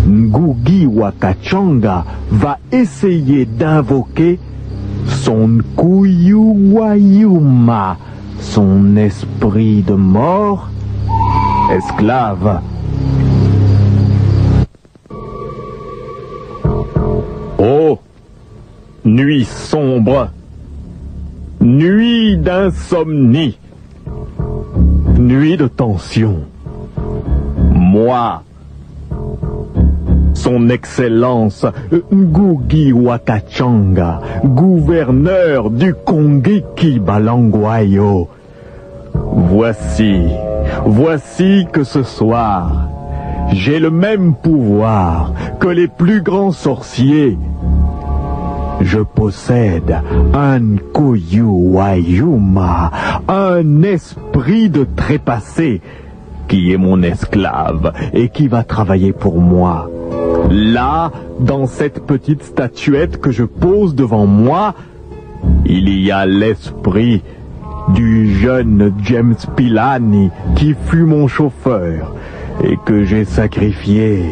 Ngugi Wakachanga va essayer d'invoquer son Nkuyu Wayuma, son esprit de mort esclave. Oh, nuit sombre, nuit d'insomnie, nuit de tension. Moi, son Excellence Ngugi Wakachanga, gouverneur du Kongiki Balangwayo. Voici que ce soir, j'ai le même pouvoir que les plus grands sorciers. Je possède un Nkuyu Wayuma, un esprit de trépassé, qui est mon esclave et qui va travailler pour moi. Là, dans cette petite statuette que je pose devant moi, il y a l'esprit du jeune James Pilani qui fut mon chauffeur et que j'ai sacrifié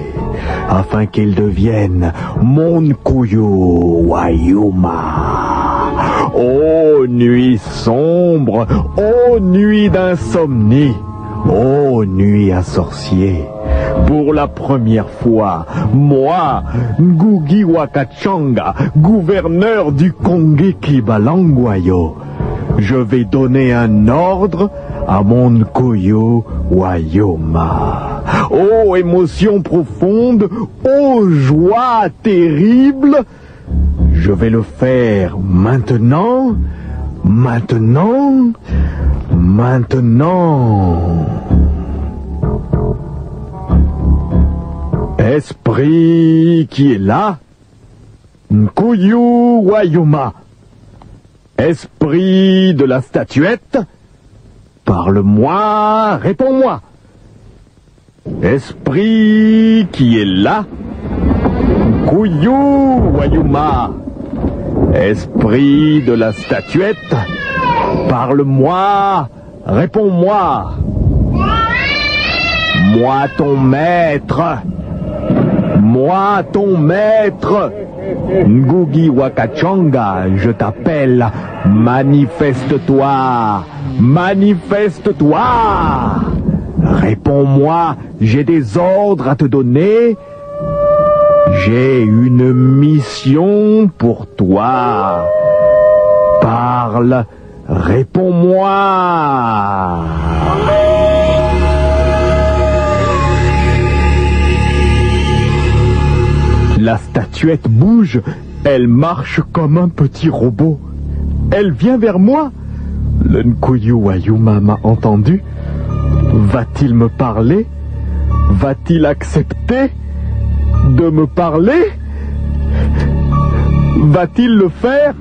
afin qu'il devienne mon Nkuyu Wayuma. Ô nuit sombre, ô nuit d'insomnie, ô nuit à sorcier, pour la première fois, moi, Ngugi Wakachanga, gouverneur du Kongiki Balangwayo, je vais donner un ordre à mon Nkuyu Wayuma. Ô émotion profonde, ô joie terrible, je vais le faire maintenant, maintenant, maintenant. Esprit qui est là, Nkuyu Wayuma. Esprit de la statuette, parle-moi, réponds-moi. Esprit qui est là, Nkuyu Wayuma. Esprit de la statuette, parle-moi, réponds-moi. Moi ton maître, moi ton maître, Ngugi Wakachanga, je t'appelle, manifeste-toi, manifeste-toi. Réponds-moi, j'ai des ordres à te donner. J'ai une mission pour toi. Parle, réponds-moi. La statuette bouge, elle marche comme un petit robot. Elle vient vers moi. Le Nkuyu Wayuma m'a entendu. Va-t-il me parler? Va-t-il accepter de me parler? Va-t-il le faire?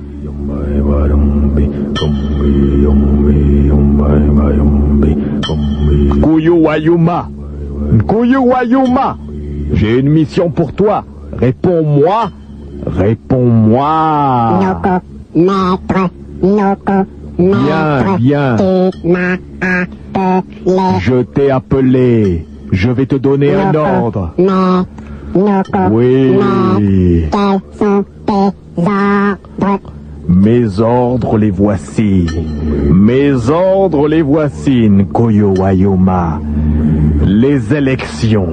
Nkuyu Wayuma, Nkuyu Wayuma, j'ai une mission pour toi. Réponds-moi, réponds-moi. Noko, maître, Noko, maître, Viens, viens. tu m'as appelé. Je t'ai appelé. Je vais te donner un ordre. Maître, Noko, Oui. maître, quels sont tes ordres? Mes ordres les voici. Mes ordres les voici, Nkuyu Wayuma. Les élections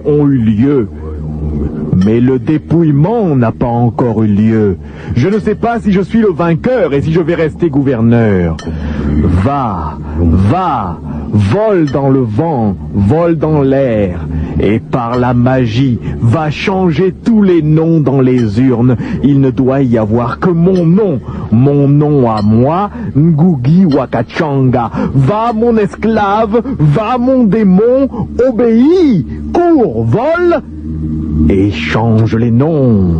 ont eu lieu. Mais le dépouillement n'a pas encore eu lieu. Je ne sais pas si je suis le vainqueur et si je vais rester gouverneur. Va, va, vole dans le vent, vole dans l'air, et par la magie, va changer tous les noms dans les urnes. Il ne doit y avoir que mon nom à moi, Ngugi Wakachanga. Va mon esclave, va mon démon, obéis, cours, vole, et change les noms.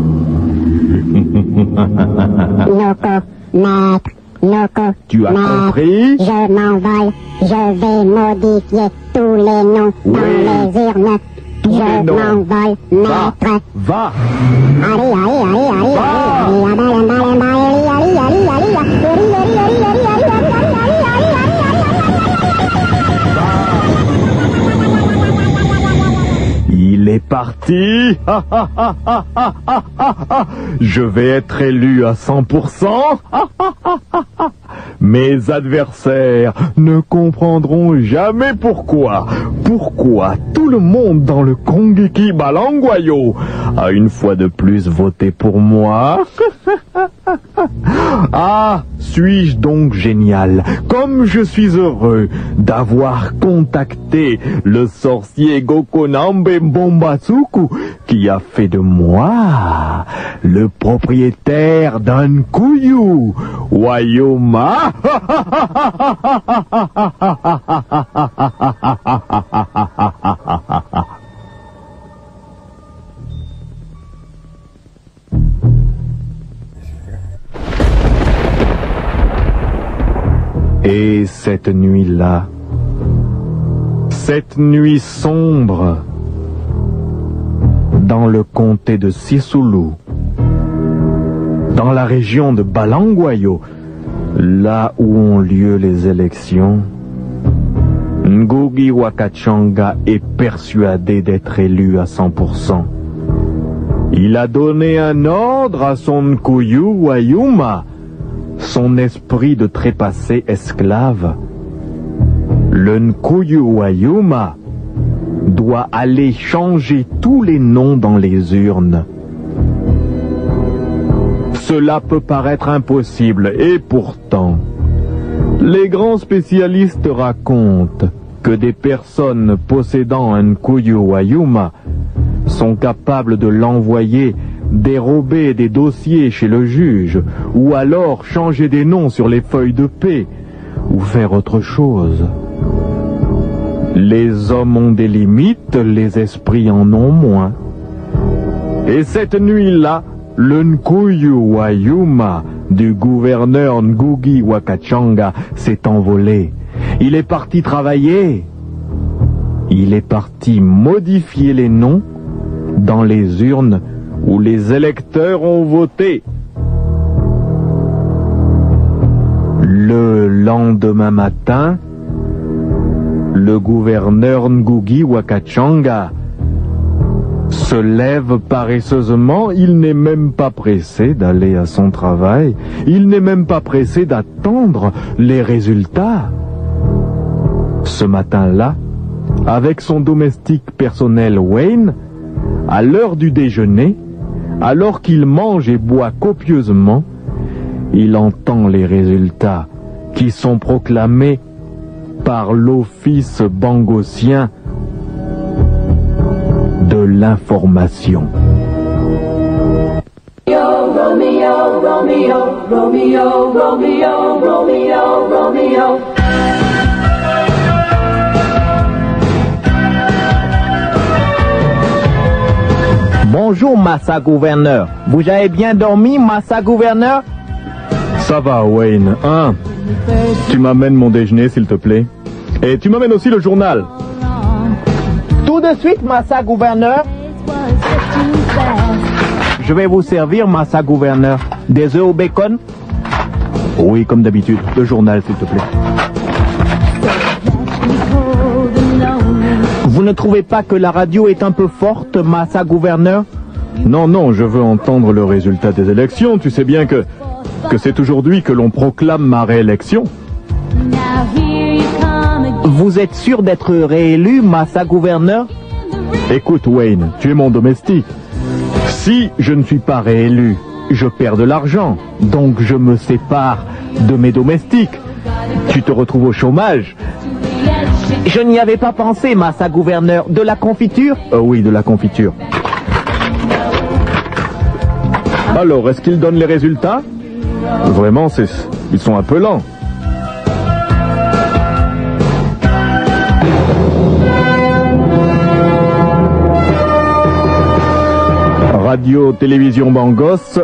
Noko, maître, Noko, Tu as maître, compris? je m'envole, je vais modifier tous les noms Oui. dans les urnes. Tous les Je noms. m'envole, Va, maître. va. Allez, allez, allez, allez, Va. Il est parti. Je vais être élu à 100%. Mes adversaires ne comprendront jamais pourquoi. Pourquoi tout le monde dans le Kongiki Balangwayo a une fois de plus voté pour moi. Ah, suis-je donc génial, comme je suis heureux d'avoir contacté le sorcier Gokonambe Bombatsuku qui a fait de moi le propriétaire d'un Kuyu Wayuma. Et cette nuit-là, cette nuit sombre, dans le comté de Sisulu, dans la région de Balangwayo, là où ont lieu les élections, Ngugi Wakachanga est persuadé d'être élu à 100%. Il a donné un ordre à son Nkuyu Wayuma, son esprit de trépassé esclave. Le Nkuyu Wayuma doit aller changer tous les noms dans les urnes. Cela peut paraître impossible, et pourtant, les grands spécialistes racontent que des personnes possédant un Nkuyu Wayuma sont capables de l'envoyer dérober des dossiers chez le juge, ou alors changer des noms sur les feuilles de paix, ou faire autre chose. Les hommes ont des limites, les esprits en ont moins. Et cette nuit-là, le Nkuyu Wayuma du gouverneur Ngugi Wakachanga s'est envolé. Il est parti travailler. Il est parti modifier les noms dans les urnes où les électeurs ont voté. Le lendemain matin, le gouverneur Ngugi Wakachanga se lève paresseusement. Il n'est même pas pressé d'aller à son travail. Il n'est même pas pressé d'attendre les résultats. Ce matin-là, avec son domestique personnel Wayne, à l'heure du déjeuner, alors qu'il mange et boit copieusement, il entend les résultats qui sont proclamés par l'office bangosien de l'information. Romeo, Romeo, Romeo, Romeo, Romeo, Romeo. Bonjour, Massa Gouverneur. Vous avez bien dormi, Massa Gouverneur? Ça va, Wayne. Hein? Tu m'amènes mon déjeuner, s'il te plaît. Et tu m'amènes aussi le journal. Tout de suite, Massa Gouverneur. Je vais vous servir, Massa Gouverneur. Des œufs au bacon? Oui, comme d'habitude. Le journal, s'il te plaît. Vous ne trouvez pas que la radio est un peu forte, Massa Gouverneur? Non, non, je veux entendre le résultat des élections. Tu sais bien que c'est aujourd'hui que l'on proclame ma réélection. Vous êtes sûr d'être réélu, Massa Gouverneur? Écoute, Wayne, tu es mon domestique. Si je ne suis pas réélu, je perds de l'argent. Donc je me sépare de mes domestiques. Tu te retrouves au chômage. Je n'y avais pas pensé, Massa Gouverneur. De la confiture? Oui, de la confiture. Alors, est-ce qu'ils donnent les résultats? Vraiment, ils sont un peu lents. Radio-Télévision Bangos,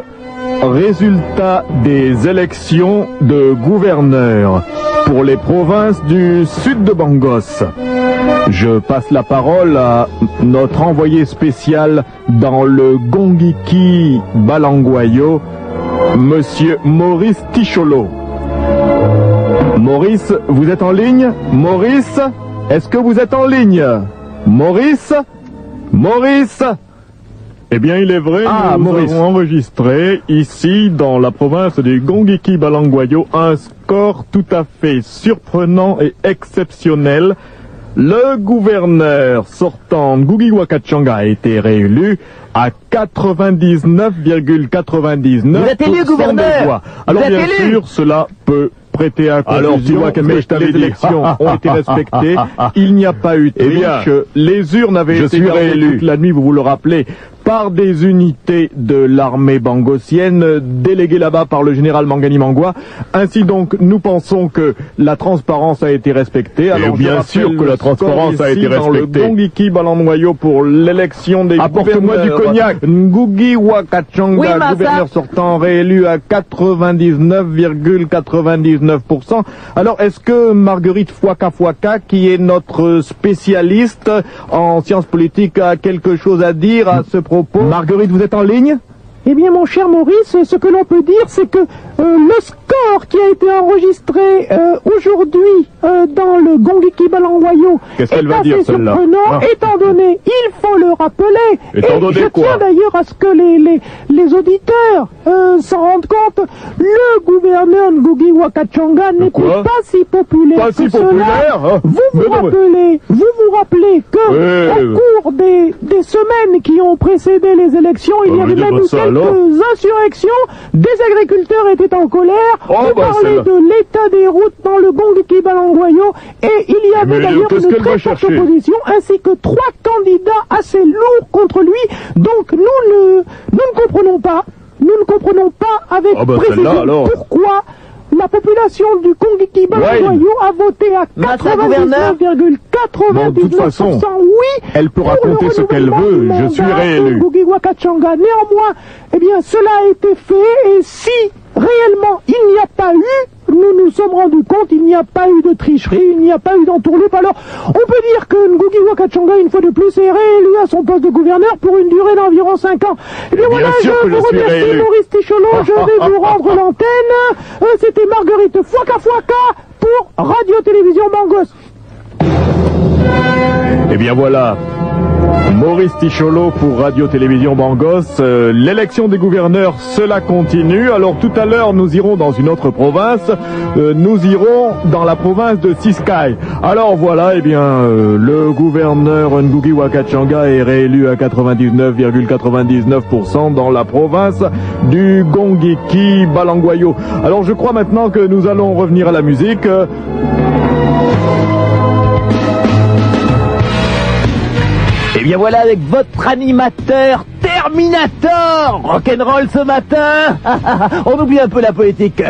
résultat des élections de gouverneurs pour les provinces du sud de Bangos. Je passe la parole à notre envoyé spécial dans le Gongiki Balangwayo, Monsieur Maurice Ticholo. Maurice, vous êtes en ligne? Maurice, est-ce que vous êtes en ligne? Maurice? Maurice! Eh bien, il est vrai, nous Maurice. avons enregistré ici, dans la province du Gongiki Balangwayo, un score tout à fait surprenant et exceptionnel. Le gouverneur sortant Ngugi wa Kachanga a été réélu à 99,99%. Vous êtes élu, gouverneur. Des voix. Alors, Vous êtes bien élu. sûr, cela peut prêter à Alors, confusion, tu vois qu'est-ce que mais je t'avais les dit. élections ont été respectées. Il n'y a pas eu de Eh bien, triche. Les urnes avaient je été suis gardées réélu. toute la nuit, vous le rappelez, par des unités de l'armée bangossienne, déléguées là-bas par le général Mangani Mangwa. Ainsi donc, nous pensons que la transparence a été respectée. Alors, bien je rappelle sûr que le la transparence score a été ici dans respectée. le Gongiki Balangwayo pour l'élection des Apporte-moi du gouverneurs. cognac. Ngugi wa Kachanga, Oui, Massa. gouverneur sortant, réélu à 99,99%. Alors, est-ce que Marguerite Fouaka, qui est notre spécialiste en sciences politiques, a quelque chose à dire à ce propos? Marguerite, vous êtes en ligne? Eh bien, mon cher Maurice, ce que l'on peut dire, c'est que le score qui a été enregistré aujourd'hui dans le Gongiki Balangwayo Qu'est-ce est qu'elle va assez dire, celle-là? surprenant, Ah. étant donné, il faut le rappeler, Étant et donné je quoi? tiens d'ailleurs à ce que les auditeurs s'en rendent compte, le gouverneur Ngugi wa Kachanga n'était quoi? pas si populaire Pas que si cela. populaire, hein? Vous Mais non, mais- vous rappelez que Ouais. au cours des semaines qui ont précédé les élections, il y Ah, avait mais même dis-moi eu ça, quelques alors. insurrections, des agriculteurs étaient en colère, Oh, on bah, parlait celle-là. de l'état des routes dans le Gongiki Balangwayo, et il y avait Mais d'ailleurs qu'est-ce une qu'elle va très forte chercher? opposition, ainsi que 3 candidats assez lourds contre lui, donc nous ne comprenons pas, avec Ah, bah, précision celle-là, alors. pourquoi la population du Gongiki Balangwayo a voté à Massa, gouverneur. 99,99%. Bon, de toute façon, oui, elle peut pour raconter le ce qu'elle renouvellement veut, du je suis mandat réélu. de Ngugi wa Kachanga. Néanmoins, eh bien, cela a été fait, et si réellement il n'y a pas eu, nous nous sommes rendus compte, il n'y a pas eu de tricherie, il n'y a pas eu d'entourloupe. Alors, on peut dire que Ngugi wa Kachanga, une fois de plus, est réélu à son poste de gouverneur pour une durée d'environ 5 ans. Eh bien, voilà, sûr je que je vous suis remercie, réélu. Maurice Ticholo, je vais vous rendre l'antenne. C'était Marguerite Fouaka pour Radio-Télévision Bangos. Eh bien voilà, Maurice Ticholo pour Radio-Télévision Bangos. L'élection des gouverneurs, cela continue. Alors tout à l'heure, nous irons dans une autre province. Nous irons dans la province de Siskai. Alors voilà, eh bien, le gouverneur Ngugi wa Kachanga est réélu à 99,99% dans la province du Gongiki Balangwayo. Alors je crois maintenant que nous allons revenir à la musique. Et bien voilà avec votre animateur Terminator Rock'n'roll ce matin. On oublie un peu la politique.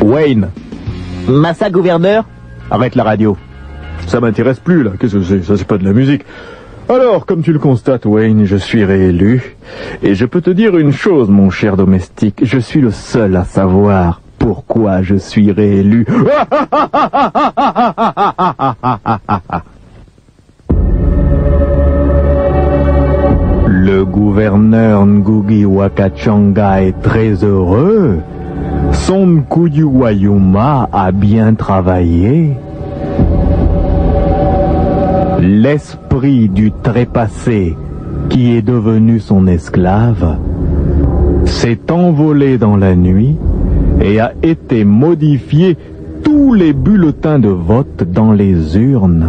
Wayne, Massa, gouverneur. arrête la radio. Ça m'intéresse plus là, qu'est-ce que c'est? Ça c'est pas de la musique. Alors, comme tu le constates, Wayne, je suis réélu. Et je peux te dire une chose, mon cher domestique, je suis le seul à savoir pourquoi je suis réélu. Le gouverneur Ngugi wa Kachanga est très heureux. Son Nkuyu Wayuma a bien travaillé. L'esprit du trépassé, qui est devenu son esclave, s'est envolé dans la nuit et a été modifié tous les bulletins de vote dans les urnes.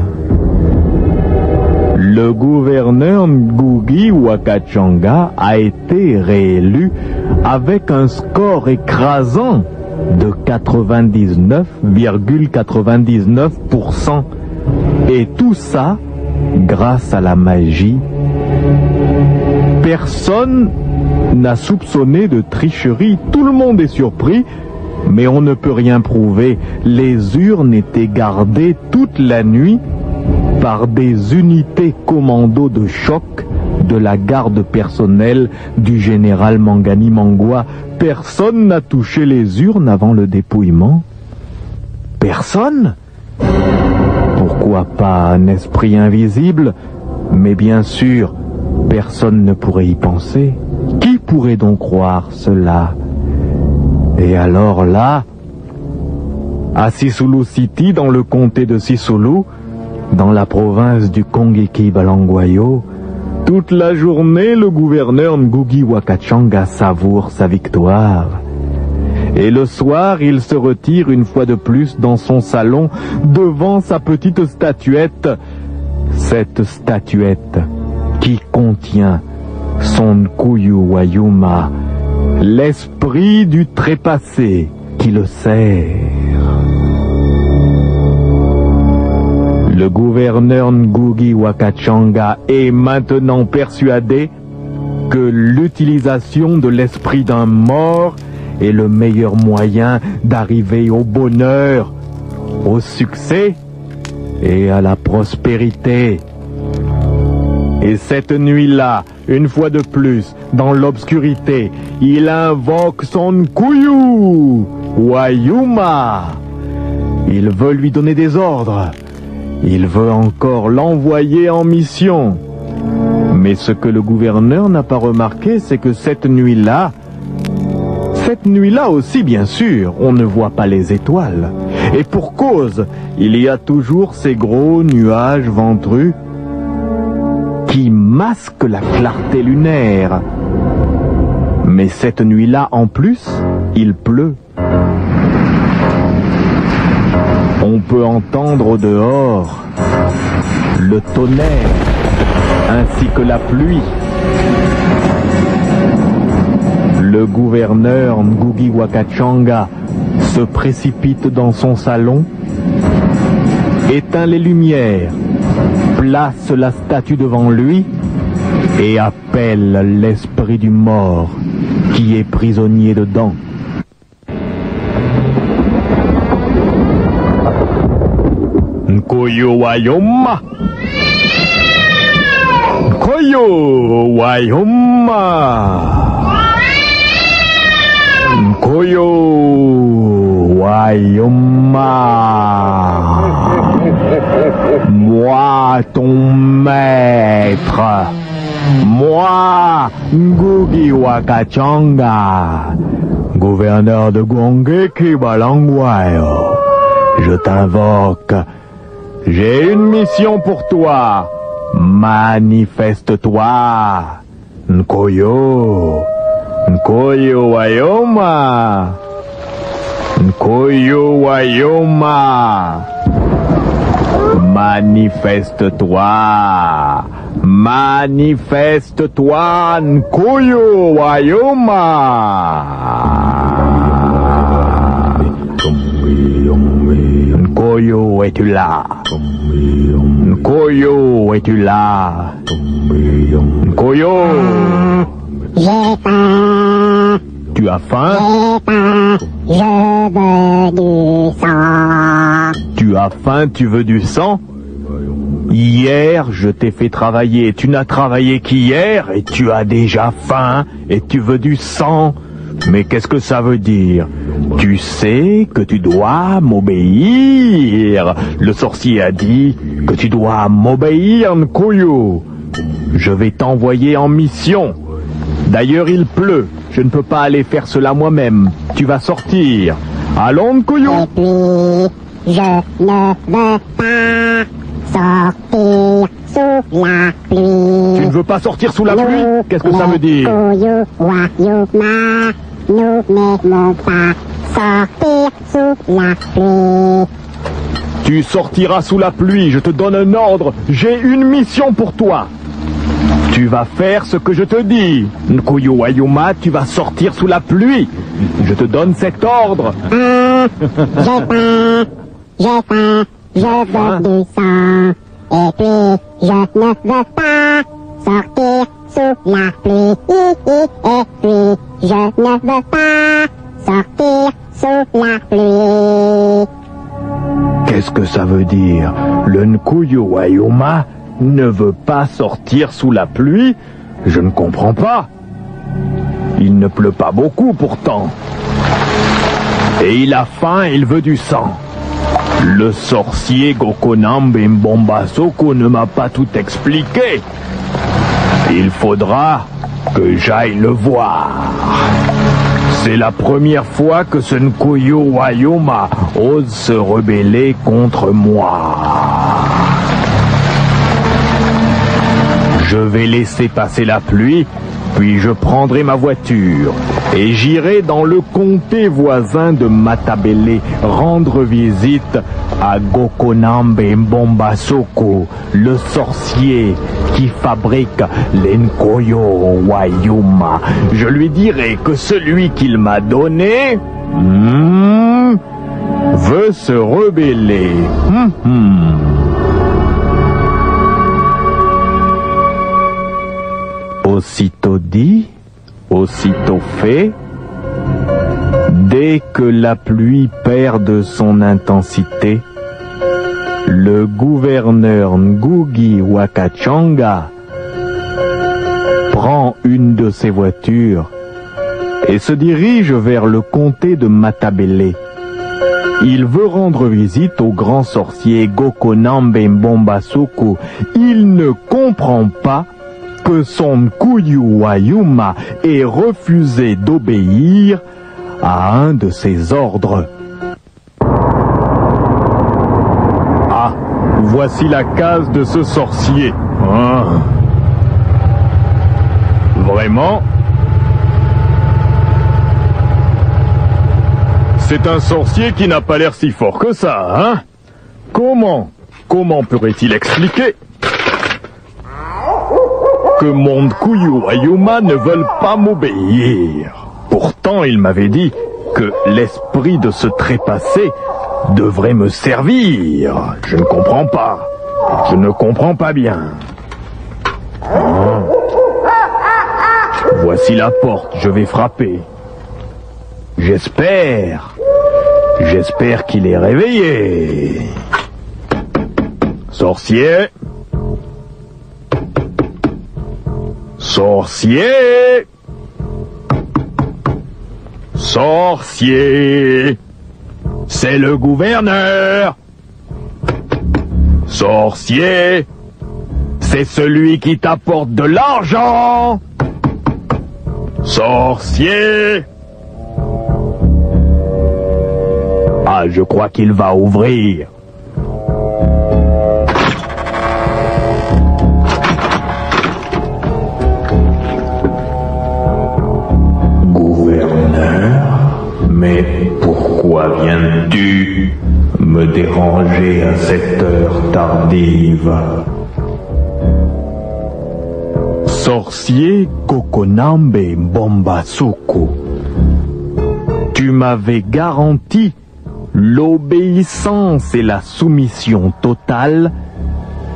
Le gouverneur Ngugi wa Kachanga a été réélu avec un score écrasant de 99,99%. Et tout ça grâce à la magie. Personne n'a soupçonné de tricherie. Tout le monde est surpris, mais on ne peut rien prouver. Les urnes étaient gardées toute la nuit par des unités commando de choc de la garde personnelle du général Mangani Mangwa. Personne n'a touché les urnes avant le dépouillement. Personne? Pourquoi pas un esprit invisible? Mais bien sûr, personne ne pourrait y penser. Qui pourrait donc croire cela? Et alors là, à Sisulu City, dans le comté de Sisulu, dans la province du Kongeki Balangwayo, toute la journée, le gouverneur Ngugi Wakachanga savoure sa victoire. Et le soir, il se retire une fois de plus dans son salon, devant sa petite statuette. Cette statuette qui contient son Nkuyu Wayuma, l'esprit du trépassé qui le sert. Le gouverneur Ngugi Wakachanga est maintenant persuadé que l'utilisation de l'esprit d'un mort est le meilleur moyen d'arriver au bonheur, au succès et à la prospérité. Et cette nuit-là, une fois de plus, dans l'obscurité, il invoque son Nkuyu Wayuma. Il veut lui donner des ordres. Il veut encore l'envoyer en mission. Mais ce que le gouverneur n'a pas remarqué, c'est que cette nuit-là aussi, bien sûr, on ne voit pas les étoiles. Et pour cause, il y a toujours ces gros nuages ventrus qui masquent la clarté lunaire. Mais cette nuit-là, en plus, il pleut. On peut entendre au dehors le tonnerre ainsi que la pluie. Le gouverneur Ngugi Wakachanga se précipite dans son salon, éteint les lumières, place la statue devant lui et appelle l'esprit du mort qui est prisonnier dedans. Nkuyu Wayuma, Nkuyu Wayuma, Nkuyu Wayuma. Moi, ton maître, moi, Ngugi Wakachanga, gouverneur de Kongeki Balangwayo, je t'invoque. J'ai une mission pour toi. Manifeste-toi. Nkuyu. Nkuyu Wayuma. Nkuyu Wayuma. Manifeste-toi. Manifeste-toi, Nkuyu Wayuma. Nkuyu, es-tu là? Nkuyu, es-tu là? Nkuyu! J'ai faim. Tu as faim? J'ai faim. Je veux du sang. Tu as faim, tu veux du sang? Hier, je t'ai fait travailler. Tu n'as travaillé qu'hier et tu as déjà faim et tu veux du sang. Mais qu'est-ce que ça veut dire? Tu sais que tu dois m'obéir. Le sorcier a dit que tu dois m'obéir, Nkuyu. Je vais t'envoyer en mission. D'ailleurs, il pleut. Je ne peux pas aller faire cela moi-même. Tu vas sortir. Allons, Nkuyu. Et puis, je ne veux pas sortir sous la pluie. Tu ne veux pas sortir sous la pluie? Qu'est-ce que ça veut dire? Nkuyu Wayuma, nous n'aimons pas sortir sous la pluie. Tu sortiras sous la pluie, je te donne un ordre. J'ai une mission pour toi. Tu vas faire ce que je te dis. Nkuyu Wayuma, tu vas sortir sous la pluie. Je te donne cet ordre. J'ai faim, je veux du sang. Et puis, je ne veux pas sortir sous la pluie. Et puis, je ne veux pas sortir sous la pluie. Qu'est-ce que ça veut dire? Le Nkuyu Wayuma ne veut pas sortir sous la pluie? Je ne comprends pas. Il ne pleut pas beaucoup pourtant. Et il a faim, il veut du sang. Le sorcier Gokonambe Mbombasoko ne m'a pas tout expliqué. Il faudra que j'aille le voir. C'est la première fois que ce Nkuyu Wayuma ose se rebeller contre moi. Je vais laisser passer la pluie, puis je prendrai ma voiture et j'irai dans le comté voisin de Matabele rendre visite à Gokonambe Mbombasoko, le sorcier qui fabrique les Nkuyu Wayuma. Je lui dirai que celui qu'il m'a donné veut se rebeller. Aussitôt dit, aussitôt fait. Dès que la pluie perd de son intensité, le gouverneur Ngugi Wakachanga prend une de ses voitures et se dirige vers le comté de Matabele. Il veut rendre visite au grand sorcier Gokonambe Mbombasoko. Il ne comprend pas que son Nkuyu Wayuma ait refusé d'obéir à un de ses ordres. Ah, voici la case de ce sorcier. Vraiment? C'est un sorcier qui n'a pas l'air si fort que ça, hein? Comment pourrait-il expliquer que mon Nkuyu Wayuma ne veulent pas m'obéir? Pourtant, il m'avait dit que l'esprit de ce trépassé devrait me servir. Je ne comprends pas. Je ne comprends pas bien. Voici la porte, je vais frapper. J'espère qu'il est réveillé. Sorcier. Sorcier! Sorcier! C'est le gouverneur! Sorcier! C'est celui qui t'apporte de l'argent! Sorcier! Ah, je crois qu'il va ouvrir. Mais pourquoi viens-tu me déranger à cette heure tardive? Sorcier Gokonambe Mbombasoko, tu m'avais garanti l'obéissance et la soumission totale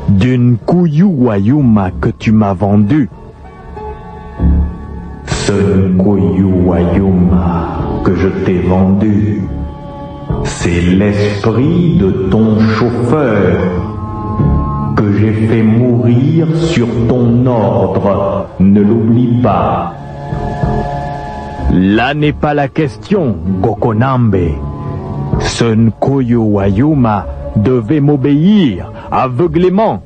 d'une Nkuyu Wayuma que tu m'as vendue. Ce Nkuyu Wayuma que je t'ai vendu, c'est l'esprit de ton chauffeur que j'ai fait mourir sur ton ordre. Ne l'oublie pas. Là n'est pas la question, Gokonambe. Ce Nkuyu Wayuma devait m'obéir aveuglément.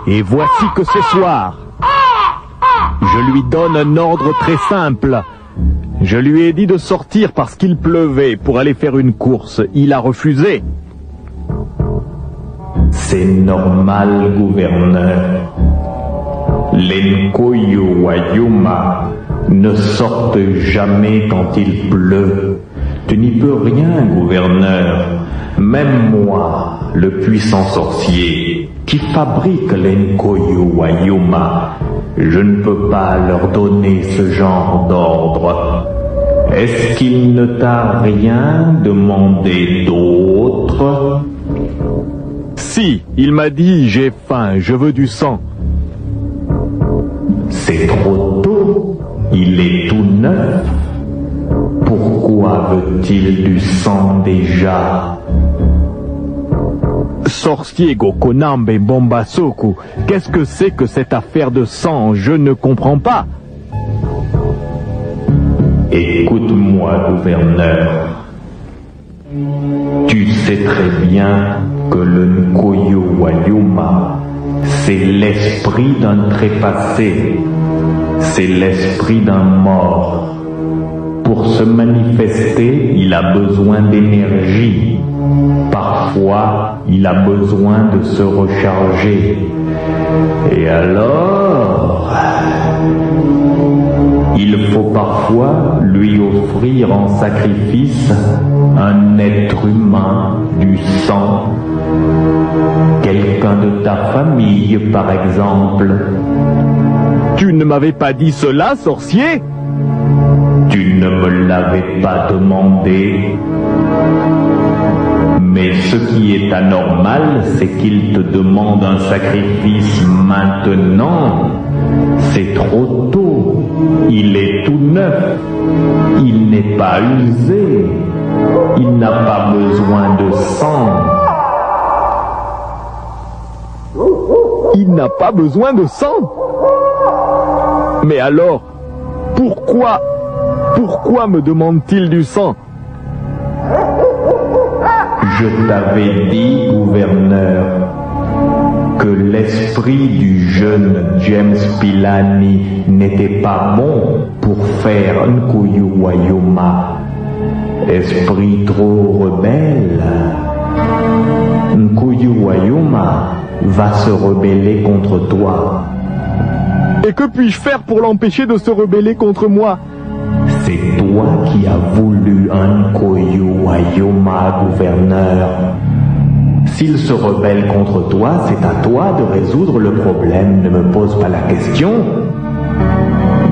Et voici que ce soir, je lui donne un ordre très simple. Je lui ai dit de sortir parce qu'il pleuvait pour aller faire une course. Il a refusé. C'est normal, gouverneur. Les Nkuyu Wayuma ne sortent jamais quand il pleut. Tu n'y peux rien, gouverneur. Même moi, le puissant sorcier qui fabrique les Nkuyu Wayuma, je ne peux pas leur donner ce genre d'ordre. Est-ce qu'il ne t'a rien demandé d'autre? Si, il m'a dit, j'ai faim, je veux du sang. C'est trop tôt, il est tout neuf. Pourquoi veut-il du sang déjà? Sorcier Gokonambe Mbombasoko, qu'est-ce que c'est que cette affaire de sang? Je ne comprends pas. Écoute-moi, gouverneur. Tu sais très bien que le Nkuyu Wayuma, c'est l'esprit d'un trépassé. c'est l'esprit d'un mort. Pour se manifester, il a besoin d'énergie. Parfois, il a besoin de se recharger. Et alors, il faut parfois lui offrir en sacrifice un être humain du sang, quelqu'un de ta famille par exemple. Tu ne m'avais pas dit cela, sorcier? Tu ne me l'avais pas demandé. Mais ce qui est anormal, c'est qu'il te demande un sacrifice maintenant. C'est trop tôt. Il est tout neuf. Il n'est pas usé. Il n'a pas besoin de sang. Il n'a pas besoin de sang? Mais alors, pourquoi me demande-t-il du sang? Je t'avais dit, gouverneur, que l'esprit du jeune James Pilani n'était pas bon pour faire Nkuyu Wayuma. Esprit trop rebelle. Nkuyu Wayuma va se rebeller contre toi. Et que puis-je faire pour l'empêcher de se rebeller contre moi? C'est toi qui as voulu un Nkuyu Wayuma, gouverneur. S'il se rebelle contre toi, c'est à toi de résoudre le problème. Ne me pose pas la question.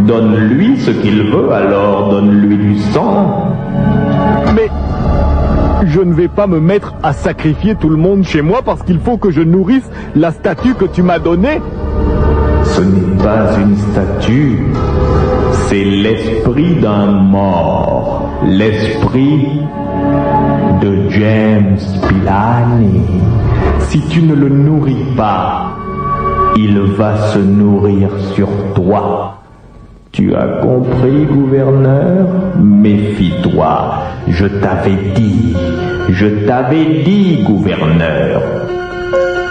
Donne-lui ce qu'il veut, alors donne-lui du sang. Mais je ne vais pas me mettre à sacrifier tout le monde chez moi parce qu'il faut que je nourrisse la statue que tu m'as donnée. Ce n'est pas une statue, c'est l'esprit d'un mort, l'esprit de James Pilani. Si tu ne le nourris pas, il va se nourrir sur toi. Tu as compris, gouverneur? Méfie-toi, je t'avais dit, gouverneur,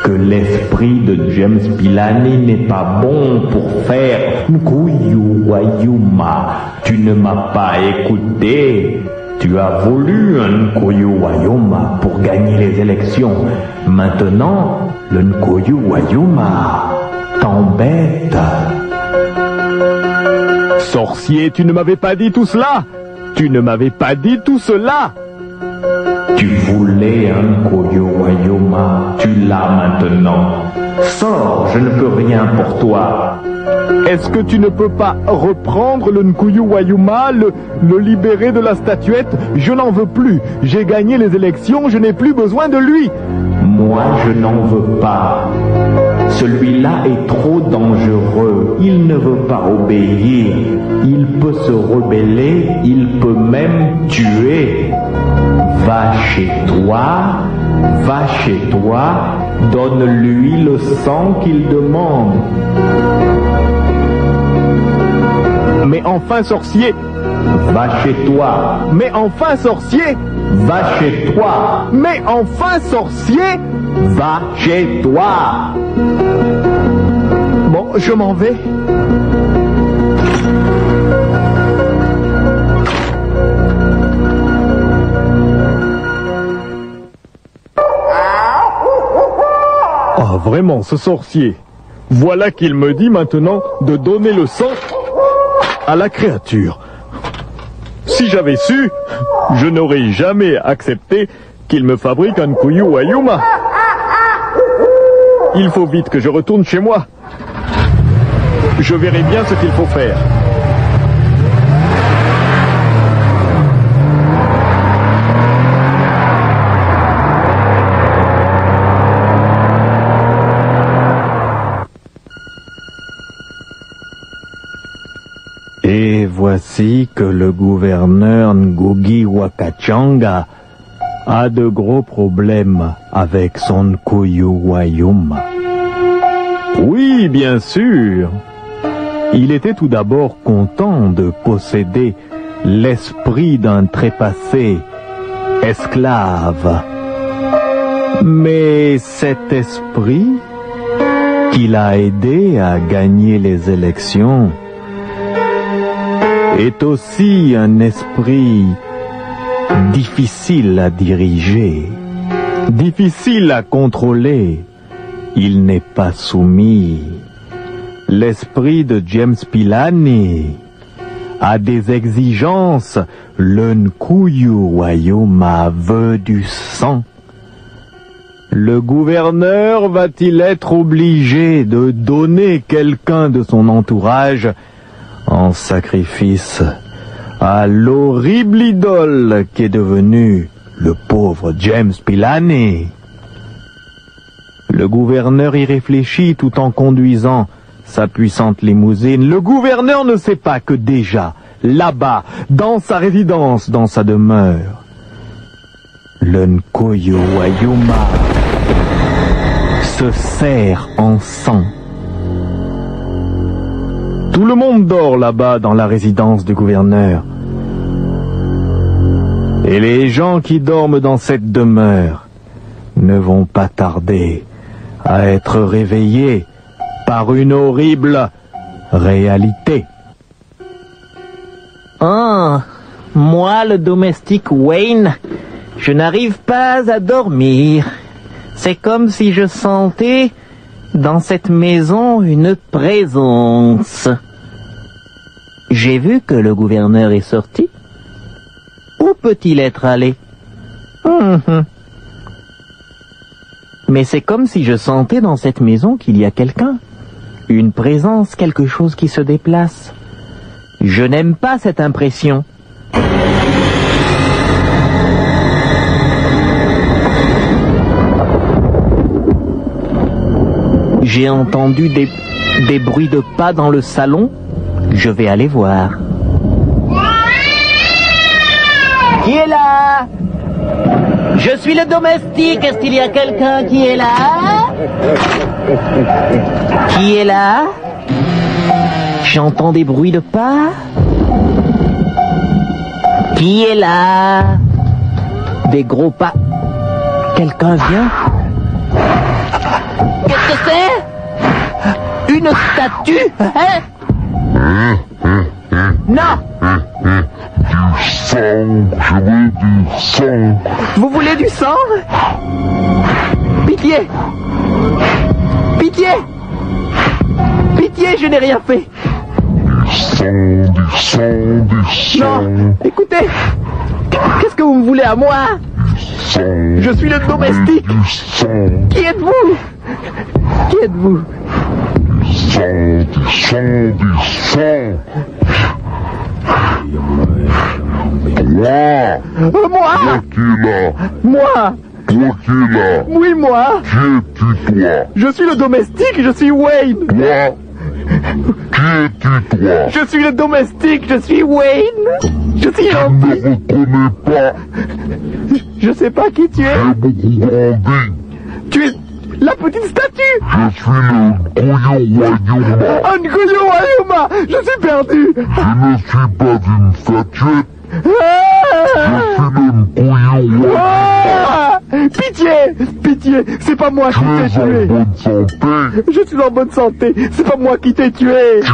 que l'esprit de James Pilani n'est pas bon pour faire Nkuyu Wayuma. Tu ne m'as pas écouté. Tu as voulu un Nkuyu Wayuma pour gagner les élections. Maintenant, le Nkuyu Wayuma t'embête. Sorcier, tu ne m'avais pas dit tout cela. Tu ne m'avais pas dit tout cela. Tu voulais un Nkuyu Wayuma, tu l'as maintenant. Sors, je ne peux rien pour toi. Est-ce que tu ne peux pas reprendre le Nkuyu Wayuma, le libérer de la statuette? Je n'en veux plus. J'ai gagné les élections, je n'ai plus besoin de lui. Moi, je n'en veux pas. Celui-là est trop dangereux. Il ne veut pas obéir. Il peut se rebeller, il peut même tuer. Va chez toi, donne-lui le sang qu'il demande. Mais enfin, sorcier! Va chez toi. Mais enfin, sorcier! Va chez toi. Mais enfin, sorcier! Va chez toi. Bon, je m'en vais. Oh, vraiment, ce sorcier. Voilà qu'il me dit maintenant de donner le sang à la créature. Si j'avais su, je n'aurais jamais accepté qu'il me fabrique un Nkuyu Wayuma. Il faut vite que je retourne chez moi. Je verrai bien ce qu'il faut faire. Et voici que le gouverneur Ngugi Wakachanga a de gros problèmes avec son Nkuyu Wayuma. Oui, bien sûr. Il était tout d'abord content de posséder l'esprit d'un trépassé esclave. Mais cet esprit qui l'a aidé à gagner les élections est aussi un esprit difficile à diriger, difficile à contrôler. Il n'est pas soumis. L'esprit de James Pilani a des exigences. Le Nkuyu Wayuma veut du sang. Le gouverneur va-t-il être obligé de donner quelqu'un de son entourage en sacrifice à l'horrible idole qu'est devenu le pauvre James Pilani? Le gouverneur y réfléchit tout en conduisant sa puissante limousine. Le gouverneur ne sait pas que déjà, là-bas, dans sa résidence, dans sa demeure, le Nkuyu Wayuma se serre en sang. Tout le monde dort là-bas dans la résidence du gouverneur. Et les gens qui dorment dans cette demeure ne vont pas tarder à être réveillés par une horrible réalité. Oh, moi le domestique Wayne, je n'arrive pas à dormir. C'est comme si je sentais dans cette maison une présence. J'ai vu que le gouverneur est sorti. Où peut-il être allé? Mais c'est comme si je sentais dans cette maison qu'il y a quelqu'un. Une présence, quelque chose qui se déplace. Je n'aime pas cette impression. J'ai entendu des bruits de pas dans le salon. Je vais aller voir. Qui est là? Je suis le domestique. Est-ce qu'il y a quelqu'un qui est là? Qui est là? J'entends des bruits de pas. Qui est là? Des gros pas. Quelqu'un vient? Qu'est-ce que c'est? Une statue? Hein? Non! Du sang, je veux du sang. Vous voulez du sang? Pitié! Pitié! Pitié, je n'ai rien fait! Du sang. Non! Écoutez! Qu'est-ce que vous me voulez à moi? Sang. Je suis le domestique! Du sang. Qui êtes-vous? Qui êtes-vous? Du sang. Toi! Moi! Toi qui es là! Moi! Toi qui es là! Oui, moi! Qui es-tu, toi? Je suis le domestique, je suis Wayne! Toi? Qui es-tu, toi? Je suis le domestique, je suis Wayne! Je suis Je gentil! ne reconnais pas! Je sais pas qui tu es! J'ai beaucoup grandi! Tu es la petite statue! Je suis le Nkuyu Wayuma! Nkuyu Wayuma! Je suis perdu! Je ne suis pas une statuette! Je Ah! suis le Nkuyu Wayuma! Ah! Pitié! Pitié! C'est pas moi qui Tu t'ai es en tué! bonne santé! Je suis en bonne santé! C'est pas moi qui t'ai tué! Tu es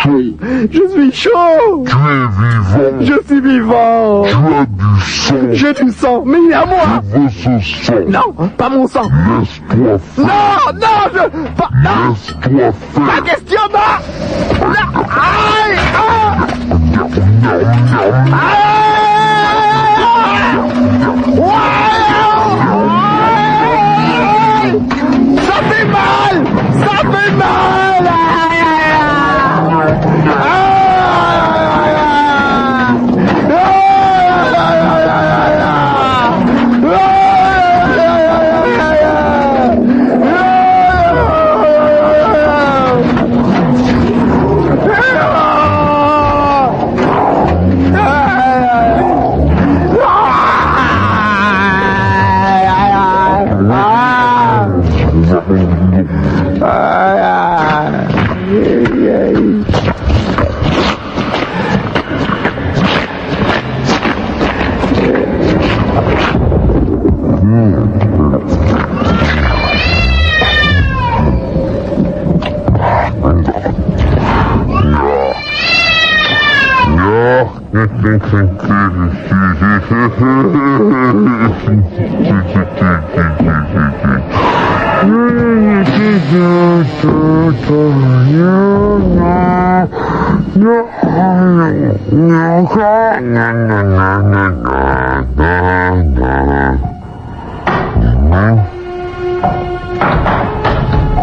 chaud! Je suis chaud! Tu es vivant! Je suis vivant! Tu as du sang! J'ai du sang, mais il est à moi! Je veux ce sang! Non! Pas mon sang! Laisse-toi faire! Non! Non! Je... Pas... Non! Laisse-toi Pas faire! question, non! Non! Aïe! Ah! Aïe! Ça fait mal! Ça fait mal! Aïe, aïe, aïe, aïe, aïe, aïe.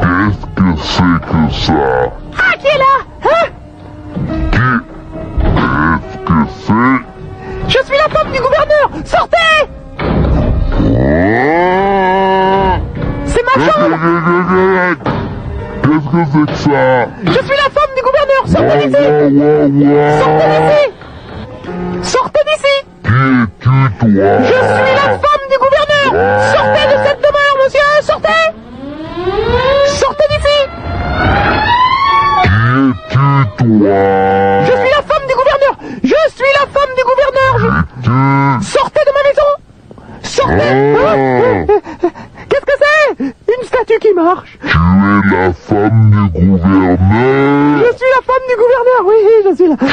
Qu'est-ce que c'est que ça? Ah, qui est là? Hein? Qu'est-ce que c'est? Je suis la femme du gouverneur! Sortez! C'est ma chambre! Qu'est-ce que c'est que ça? Je suis la femme du gouverneur! Sortez d'ici! Sortez d'ici! Sortez d'ici! Qui es-tu, toi? Je suis la femme du gouverneur! Sortez de cette demeure, monsieur! Sortez! Sortez d'ici! Qui es-tu, toi? Je suis la femme du gouverneur! Je suis la femme du gouverneur! Sortez de ma maison! Sortez! Qu'est-ce que c'est? Une statue qui marche! Tu es la femme du gouverneur? Je suis la femme du gouverneur! Oui, je suis la... Tu es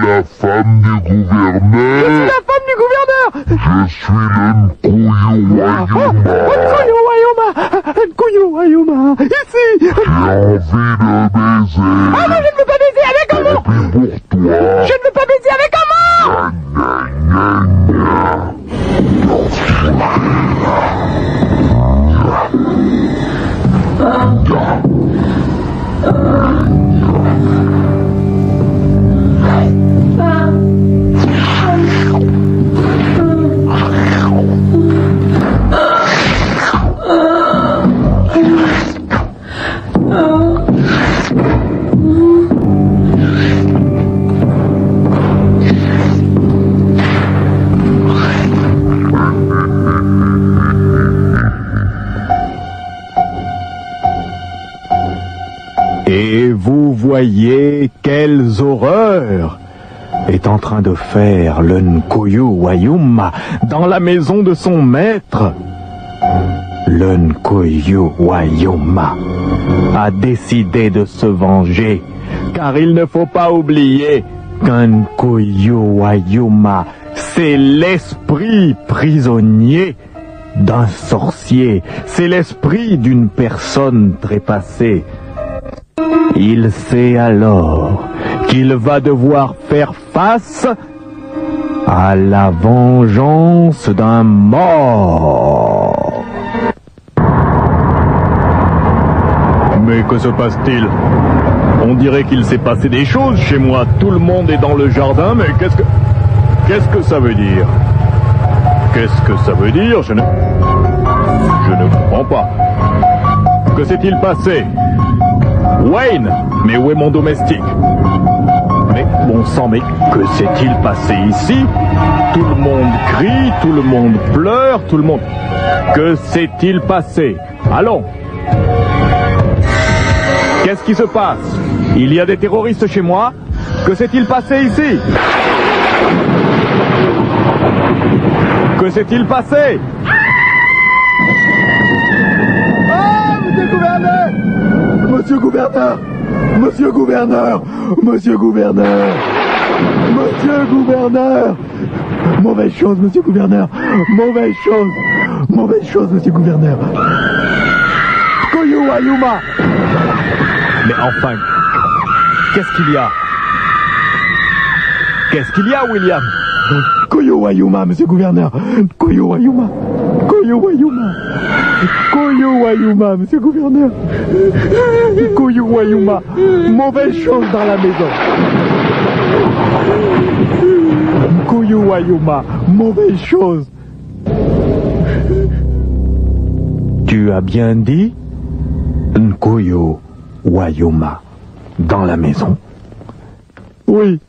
la femme du Je suis gouverneur? la femme du gouverneur! Je suis le Nkuyu Wayuma! Ici! J'ai envie de baiser. Ah non, je ne veux pas baiser avec un mort! Et puis pour toi. Je ne veux pas baiser avec un mort! Et vous voyez quelles horreurs est en train de faire le Nkuyu Wayuma dans la maison de son maître. Le Nkuyu Wayuma a décidé de se venger, car il ne faut pas oublier qu'un Nkuyu Wayuma, c'est l'esprit prisonnier d'un sorcier, c'est l'esprit d'une personne trépassée. Il sait alors qu'il va devoir faire face à la vengeance d'un mort. Mais que se passe-t-il? On dirait qu'il s'est passé des choses chez moi. Tout le monde est dans le jardin, mais qu'est-ce que ça veut dire? Qu'est-ce que ça veut dire? Je ne comprends pas. Que s'est-il passé? Wayne, mais où est mon domestique? Mais bon sang, mais que s'est-il passé ici? Tout le monde crie, tout le monde pleure, tout le monde... Que s'est-il passé? Allons! Qu'est-ce qui se passe? Il y a des terroristes chez moi? Que s'est-il passé ici? Que s'est-il passé? Ah, monsieur le gouverneur! Monsieur le gouverneur! Monsieur le gouverneur! Monsieur le gouverneur! Monsieur le gouverneur! Mauvaise chose, monsieur le gouverneur! Mauvaise chose! Mauvaise chose, monsieur le gouverneur! Nkuyu Wayuma! Mais enfin, qu'est-ce qu'il y a? Qu'est-ce qu'il y a, William? Nkuyu Wayuma, monsieur le gouverneur! Nkuyu Wayuma! Nkuyu Wayuma! Nkuyu Wayuma, monsieur le gouverneur! Nkuyu Wayuma! Mauvaise chose dans la maison! Nkuyu Wayuma! Mauvaise chose! Tu as bien dit Nkuyu Wayuma dans la maison. Oui,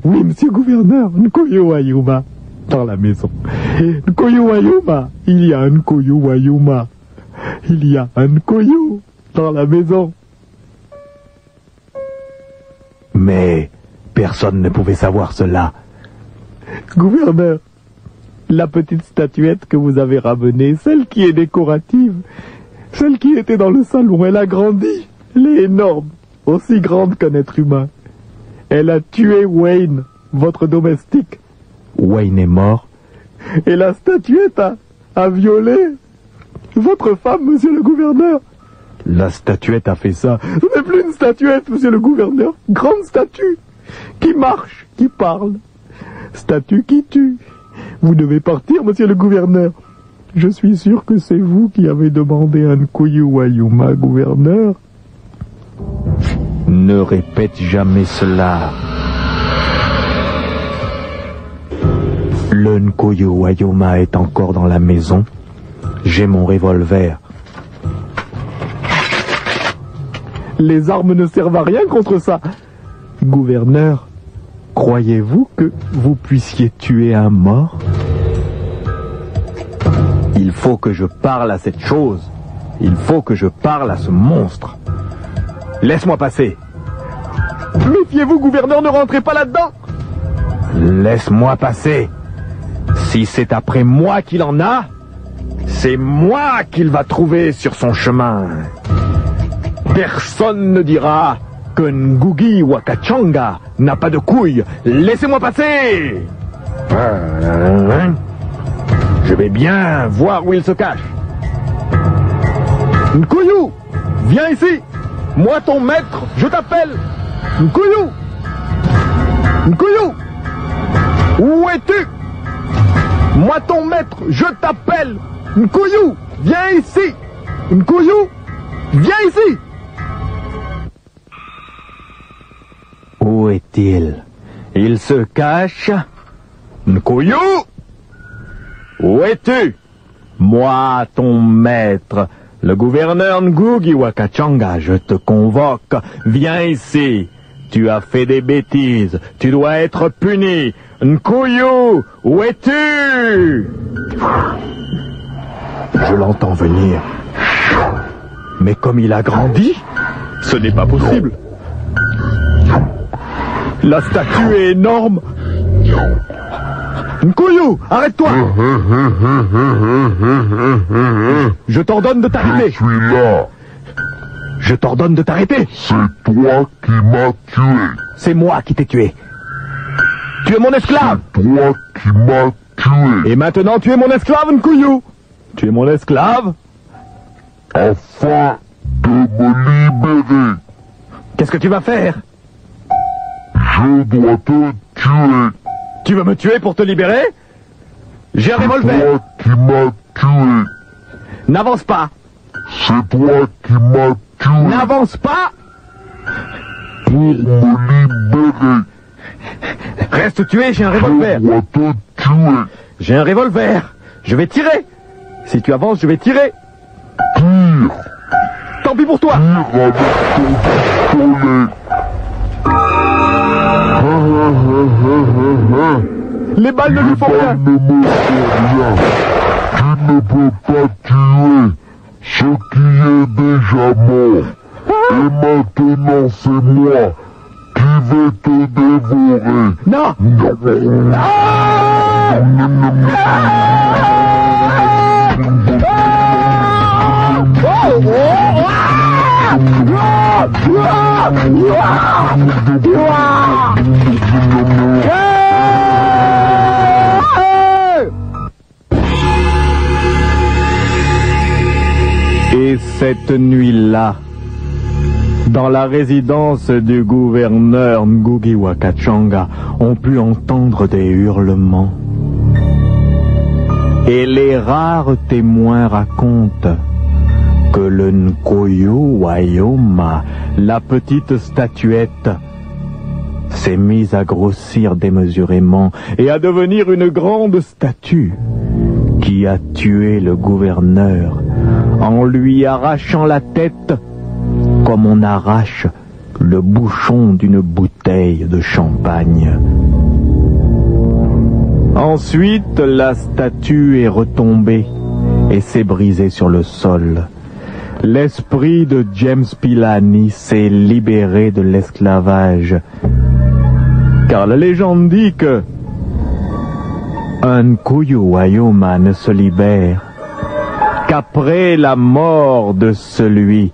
oui, monsieur le gouverneur, Nkuyu Wayuma dans la maison. Nkuyu Wayuma, il y a un Nkuyu Wayuma. Il y a un Nkuyu dans la maison. Mais personne ne pouvait savoir cela. Gouverneur, la petite statuette que vous avez ramenée, celle qui est décorative, celle qui était dans le salon, elle a grandi. Elle est énorme, aussi grande qu'un être humain. Elle a tué Wayne, votre domestique. Wayne est mort, et la statuette a violé votre femme, monsieur le gouverneur. La statuette a fait ça. Ce n'est plus une statuette, monsieur le gouverneur. Grande statue, qui marche, qui parle. Statue qui tue. Vous devez partir, monsieur le gouverneur. Je suis sûr que c'est vous qui avez demandé un Nkuyu Wayuma, gouverneur. Ne répète jamais cela. Le Nkuyu Wayuma est encore dans la maison. J'ai mon revolver. Les armes ne servent à rien contre ça. Gouverneur, croyez-vous que vous puissiez tuer un mort? Il faut que je parle à cette chose. Il faut que je parle à ce monstre. Laisse-moi passer. Méfiez-vous, gouverneur, ne rentrez pas là-dedans. Laisse-moi passer. Si c'est après moi qu'il en a, c'est moi qu'il va trouver sur son chemin. Personne ne dira que Ngugi Wakachanga n'a pas de couilles. Laissez-moi passer. Je vais bien voir où il se cache. Nkuyu, viens ici. Moi ton maître, je t'appelle. Nkuyu. Nkuyu, où es-tu? Moi ton maître, je t'appelle. Nkuyu, viens ici. Nkuyu, viens ici. Où est-il? Il se cache. Nkuyu, où es-tu? Moi, ton maître, le gouverneur Ngugi Wakachanga, je te convoque. Viens ici. Tu as fait des bêtises. Tu dois être puni. Nkuyu, où es-tu? Je l'entends venir. Mais comme il a grandi, ce n'est pas possible. La statue est énorme. Nkuyu, arrête-toi. Je t'ordonne de t'arrêter. Je suis là. Je t'ordonne de t'arrêter. C'est toi qui m'as tué. C'est moi qui t'ai tué. Tu es mon esclave. C'est toi qui m'as tué. Et maintenant tu es mon esclave, Nkuyu. Tu es mon esclave. Afin de me libérer, Qu'est-ce que tu vas faire? je dois te tuer. Tu veux me tuer pour te libérer? J'ai un C'est revolver. toi qui m'as tué. N'avance pas. C'est toi qui m'as tué. N'avance pas. Pour me libérer, Reste tué, j'ai un je revolver. dois te tuer. J'ai un revolver. Je vais tirer. Si tu avances, je vais tirer. Tire. Tant pis pour toi. Tire avec ton pistolet. Les balles ne lui font Les rien. balles ne me font rien. Tu ne peux pas tuer ce qui est déjà mort. Et maintenant c'est moi qui vais te dévorer. Non. Et cette nuit-là, dans la résidence du gouverneur Ngugi Wakachanga, on put entendre des hurlements. Et les rares témoins racontent que le Nkuyu Wayuma, la petite statuette, s'est mise à grossir démesurément et à devenir une grande statue qui a tué le gouverneur en lui arrachant la tête comme on arrache le bouchon d'une bouteille de champagne. Ensuite, la statue est retombée et s'est brisée sur le sol. L'esprit de James Pilani s'est libéré de l'esclavage. Car la légende dit que un Nkuyu Wayuma ne se libère qu'après la mort de celui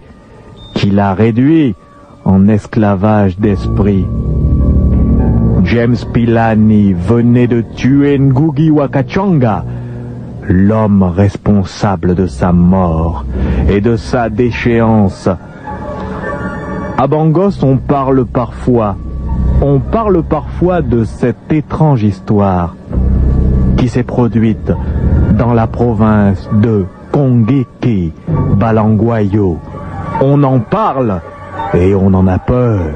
qui l'a réduit en esclavage d'esprit. James Pilani venait de tuer Ngugi wa Kachanga, l'homme responsable de sa mort et de sa déchéance. À Bangos, on parle parfois de cette étrange histoire qui s'est produite dans la province de Kongeki Balangwayo. On en parle et on en a peur.